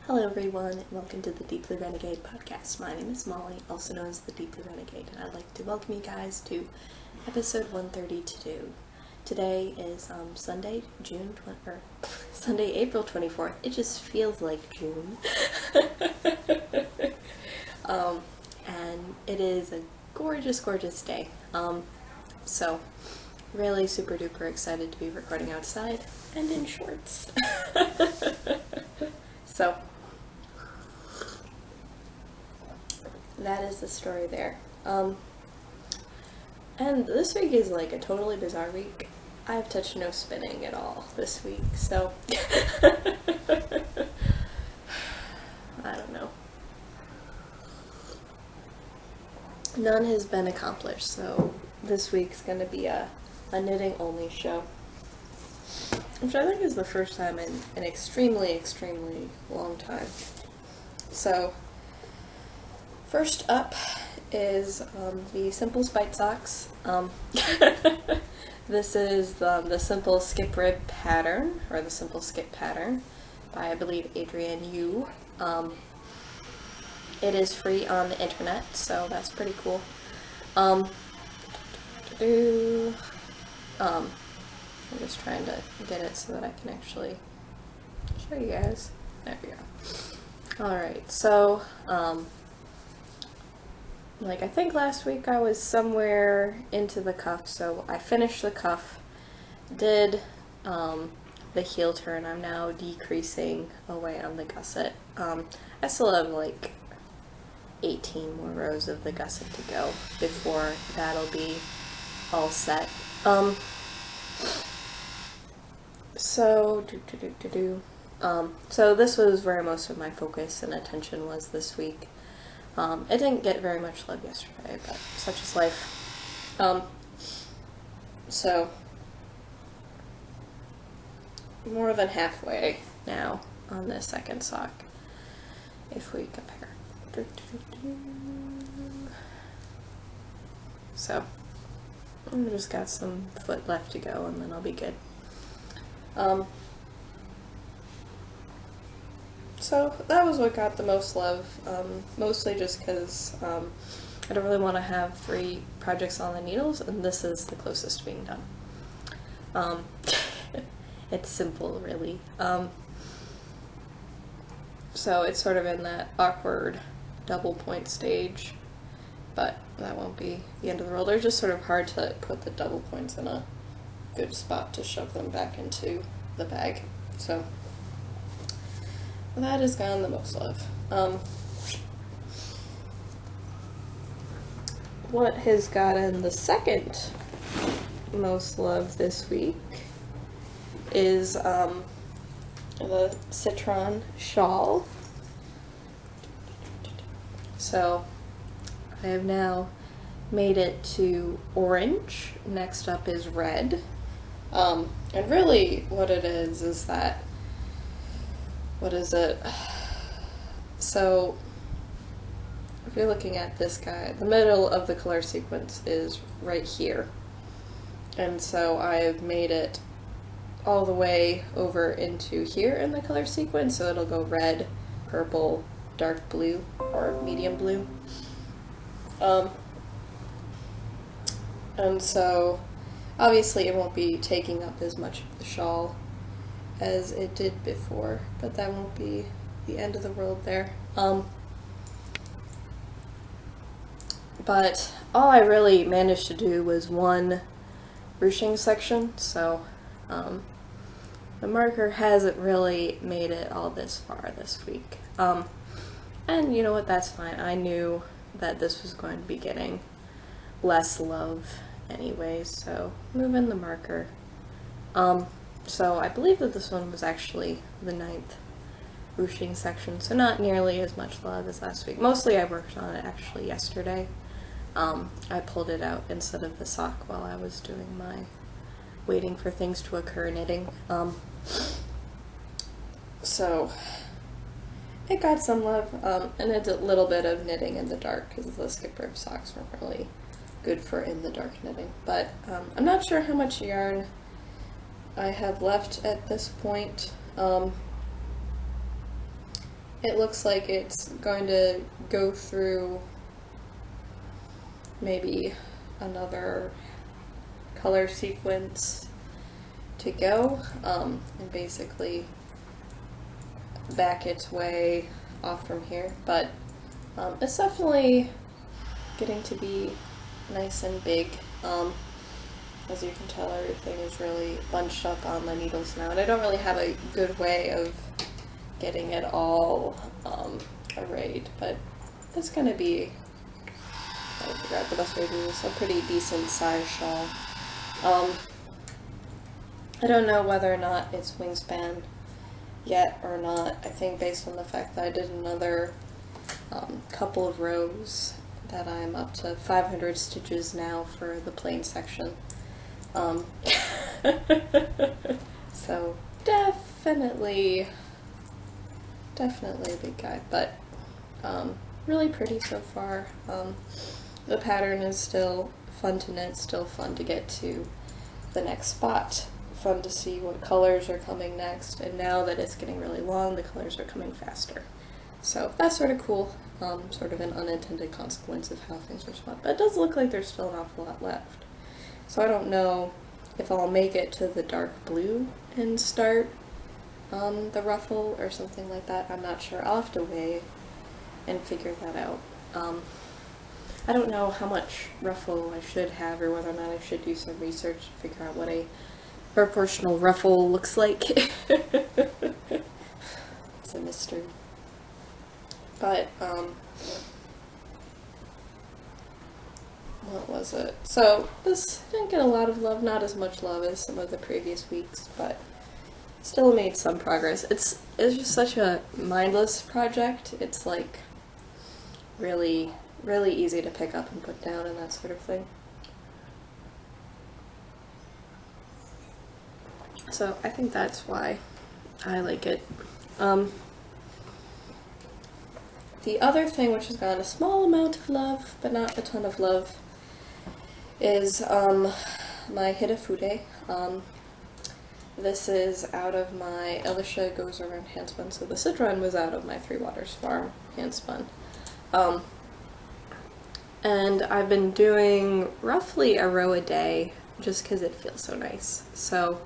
Hello everyone, and welcome to the Deeply Renegade podcast. My name is Molly, also known as the Deeply Renegade, and I'd like to welcome you guys to episode 132. Today is Sunday, April 24th. It just feels like June. And it is a gorgeous, gorgeous day. So really super duper excited to be recording outside and in shorts. So that is the story there. And this week is like a totally bizarre week. I have touched no spinning at all this week, so I don't know. None has been accomplished, so this week's gonna be a knitting only show, which I think is the first time in an extremely long time. So first up is the Simple Spite Socks. This is the Simple Skip Rib pattern, or the Simple Skip pattern, by I believe Adrienne Yu. It is free on the internet, so that's pretty cool. I'm just trying to get it so that I can actually show you guys. There we go. Alright, so like I think last week I was somewhere into the cuff, so I finished the cuff, did the heel turn. I'm now decreasing away on the gusset. I still have like 18 more rows of the gusset to go before that'll be all set. So this was where most of my focus and attention was this week. It didn't get very much love yesterday, but such is life. So more than halfway now on this second sock, if we compare. So I've just got some foot left to go, and then I'll be good. So that was what got the most love, mostly just because I don't really want to have 3 projects on the needles, and this is the closest to being done. It's simple, really. So it's sort of in that awkward double point stage, but that won't be the end of the world. They're just sort of hard to put the double points in a good spot to shove them back into the bag. So that has gotten the most love. What has gotten the second most love this week is the Citron Shawl. So I have now made it to orange. Next up is red. And really what it is that, what is it? So if you're looking at this guy, the middle of the color sequence is right here. And so I've made it all the way over into here in the color sequence, so it'll go red, purple, dark blue, or medium blue. And so obviously it won't be taking up as much of the shawl as it did before, but that won't be the end of the world there. But all I really managed to do was one ruching section, so the marker hasn't really made it all this far this week. And you know what, that's fine. I knew that this was going to be getting less love anyways, so move in the marker. So I believe that this one was actually the 9th ruching section, so not nearly as much love as last week. Mostly I worked on it actually yesterday. I pulled it out instead of the sock while I was doing my waiting for things to occur knitting. So it got some love, and it's a little bit of knitting in the dark because the skip rib socks weren't really good for in the dark knitting. But I'm not sure how much yarn I have left at this point. it looks like it's going to go through maybe another color sequence to go, and basically back its way off from here, but it's definitely getting to be nice and big. As you can tell, everything is really bunched up on the needles now, and I don't really have a good way of getting it all arrayed, but it's going to be, I gotta figure out the best way to do this, a pretty decent size shawl. I don't know whether or not it's wingspan yet or not. I think based on the fact that I did another couple of rows that I'm up to 500 stitches now for the plain section. So definitely a big guy, but really pretty so far. The pattern is still fun to knit, still fun to get to the next spot, fun to see what colors are coming next, and now that it's getting really long, the colors are coming faster. So that's sort of cool, sort of an unintended consequence of how things are spun. But it does look like there's still an awful lot left. So I don't know if I'll make it to the dark blue and start the ruffle or something like that. I'm not sure. I'll have to weigh and figure that out. I don't know how much ruffle I should have, or whether or not I should do some research to figure out what a proportional ruffle looks like. It's a mystery. But, what was it? So, this didn't get a lot of love, not as much love as some of the previous weeks, but still made some progress. It's just such a mindless project. It's like really easy to pick up and put down and that sort of thing. So I think that's why I like it. The other thing which has gotten a small amount of love, but not a ton of love, is my Hitta Food. This is out of my Allegria Goes Around handspun, so the Citron was out of my Three Waters Farm handspun. And I've been doing roughly a row a day just because it feels so nice. So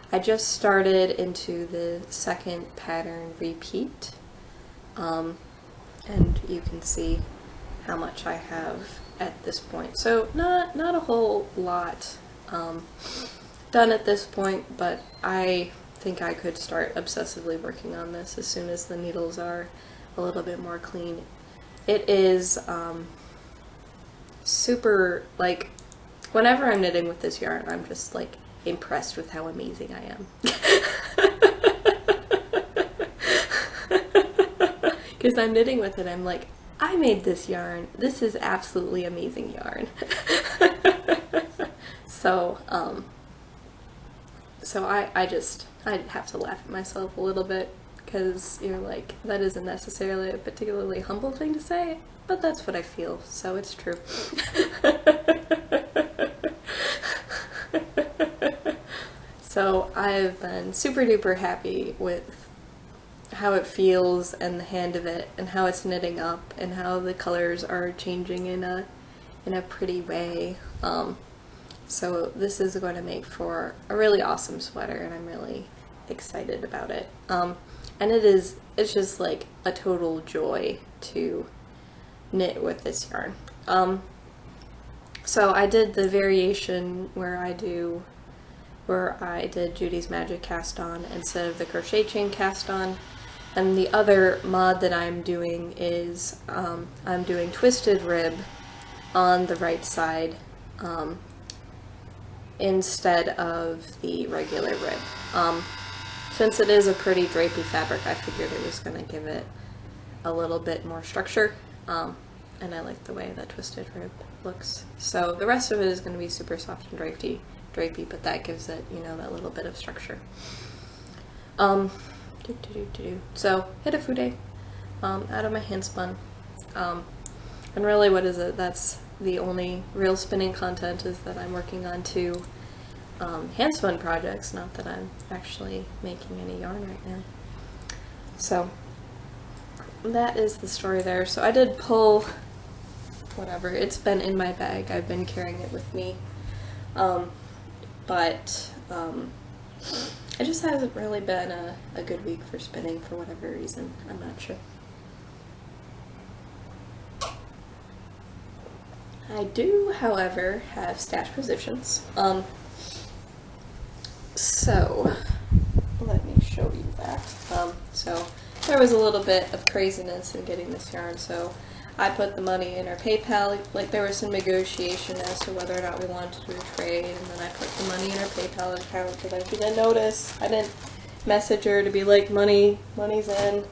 I just started into the second pattern repeat, and you can see how much I have at this point. So not a whole lot done at this point, but I think I could start obsessively working on this as soon as the needles are a little bit more clean. It is super, like, whenever I'm knitting with this yarn, I'm just like impressed with how amazing I am. Because I'm knitting with it, I'm like, I made this yarn. This is absolutely amazing yarn. So I have to laugh at myself a little bit, because you're like, that isn't necessarily a particularly humble thing to say, but that's what I feel, so it's true. So I've been super duper happy with how it feels and the hand of it, and how it's knitting up, and how the colors are changing in a pretty way. So this is going to make for a really awesome sweater, and I'm really excited about it. And it's just like a total joy to knit with this yarn. So I did the variation where I did Judy's Magic cast on instead of the crochet chain cast on. And the other mod that I'm doing is I'm doing twisted rib on the right side instead of the regular rib. Since it is a pretty drapey fabric, I figured it was going to give it a little bit more structure, and I like the way that twisted rib looks. So the rest of it is going to be super soft and drapey, but that gives it, you know, that little bit of structure. So Hitta Food, out of my handspun, and really, what is it? That's the only real spinning content, is that I'm working on 2 handspun projects, not that I'm actually making any yarn right now. So that is the story there. So I did pull whatever. It's been in my bag. I've been carrying it with me. But it just hasn't really been a good week for spinning for whatever reason. I'm not sure. I do, however, have stash positions. So let me show you that. So there was a little bit of craziness in getting this yarn, so I put the money in her PayPal. Like, there was some negotiation as to whether or not we wanted to do a trade, and then I put the money in her PayPal account because I didn't notice. I didn't message her to be like, money's in,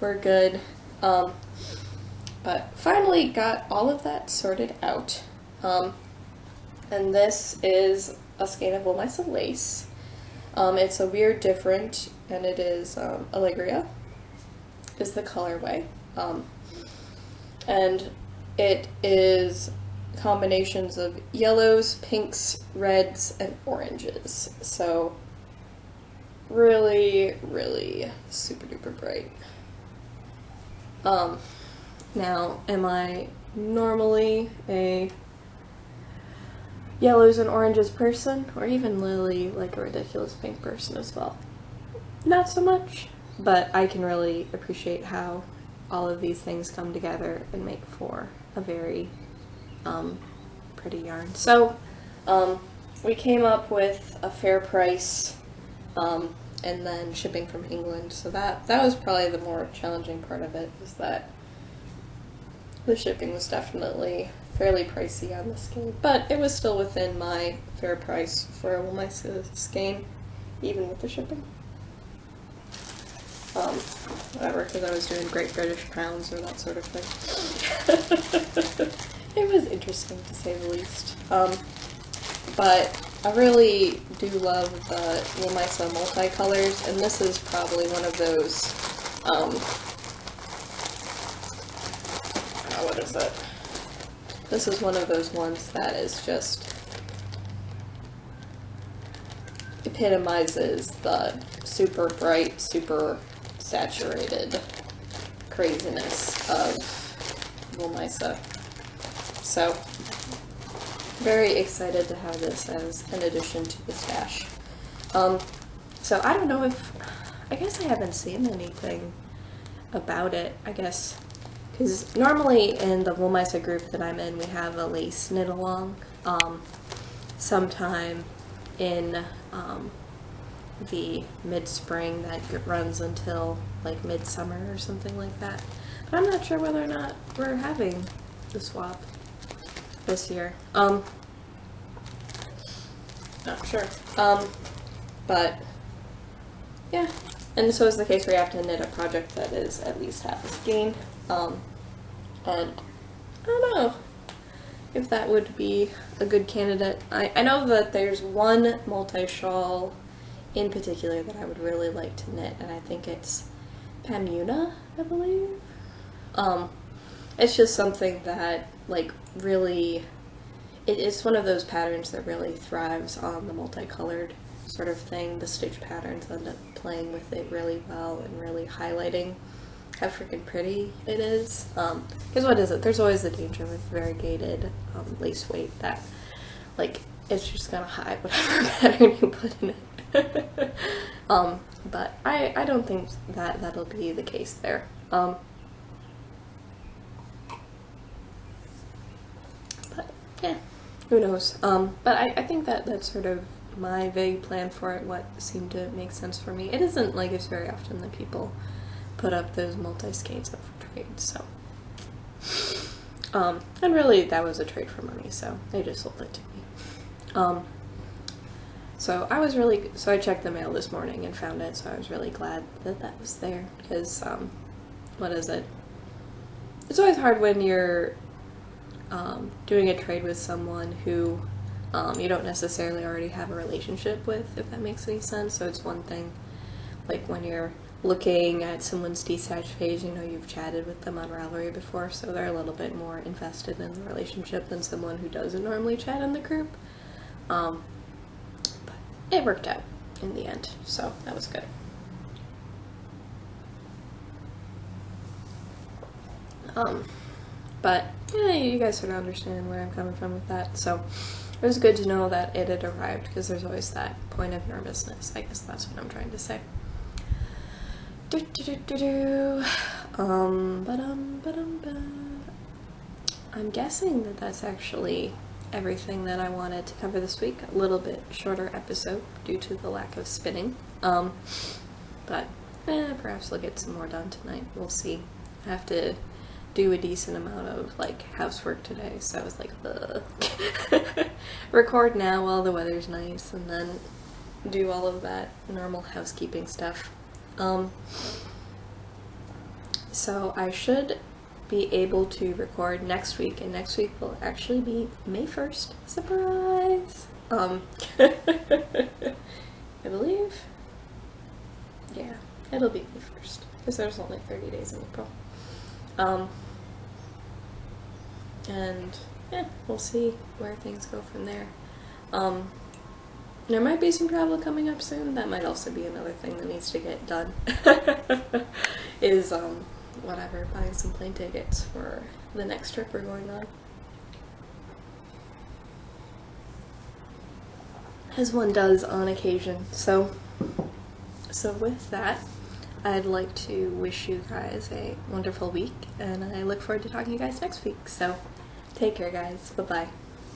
we're good. But finally got all of that sorted out. And this is a skein of Wool-Mysa lace. It's a Weird Different, and it is Allegria is the colorway. And it is combinations of yellows, pinks, reds, and oranges. So really, really super duper bright. Now, am I normally a yellows and oranges person, or even Lily, like a ridiculous pink person as well? Not so much, but I can really appreciate how all of these things come together and make for a very pretty yarn. So we came up with a fair price, and then shipping from England. So that was probably the more challenging part of it, was that the shipping was definitely fairly pricey on the skein, but it was still within my fair price for a Wool-Mysa skein, even with the shipping. Whatever, because I was doing Great British pounds or that sort of thing. It was interesting, to say the least. But I really do love the Wool-Mysa multicolors, and this is probably one of those, what is it? This is one of those ones that is just epitomizes the super bright, super saturated craziness of Wool-Mysa. So, very excited to have this as an addition to the stash. So I don't know if, I guess I haven't seen anything about it, I guess. Because normally in the Wool-Mysa group that I'm in, we have a lace knit along sometime in the mid-spring that runs until like midsummer or something like that. But I'm not sure whether or not we're having the swap this year. Not sure. But yeah. And so is the case where you have to knit a project that is at least half a skein. And I don't know if that would be a good candidate. I know that there's one multi-shawl in particular that I would really like to knit, and I think it's Pamuna, I believe. It's just something that, like, really, it's one of those patterns that really thrives on the multicolored sort of thing. The stitch patterns end up playing with it really well and really highlighting how freaking pretty it is. Because what is it? There's always the danger with variegated lace weight that, like, it's just gonna hide whatever pattern you put in it. But I don't think that that'll be the case there. But yeah, who knows? But I think that that's sort of my vague plan for it, what seemed to make sense for me. It isn't like it's very often that people put up those multi-skeins up for trade, so. And really that was a trade for money, so they just sold it to me. So I checked the mail this morning and found it, so I was really glad that that was there, because, what is it? It's always hard when you're doing a trade with someone who you don't necessarily already have a relationship with, if that makes any sense. So it's one thing, like when you're looking at someone's detached page, you know, you've chatted with them on Ravelry before, so they're a little bit more invested in the relationship than someone who doesn't normally chat in the group. But it worked out in the end, so that was good. But yeah, you guys sort of understand where I'm coming from with that, so it was good to know that it had arrived, because there's always that point of nervousness. I guess that's what I'm trying to say. I'm guessing that that's actually everything that I wanted to cover this week. A little bit shorter episode due to the lack of spinning. But perhaps we'll get some more done tonight. We'll see. I have to do a decent amount of like housework today, so I was like, record now while the weather's nice, and then do all of that normal housekeeping stuff. So I should be able to record next week, and next week will actually be May 1st. Surprise! I believe, yeah, it'll be May 1st, because there's only 30 days in April. And yeah, we'll see where things go from there. There might be some travel coming up soon. That might also be another thing that needs to get done. Is whatever, buying some plane tickets for the next trip we're going on. As one does on occasion. So with that, I'd like to wish you guys a wonderful week, and I look forward to talking to you guys next week. So take care, guys. Bye-bye.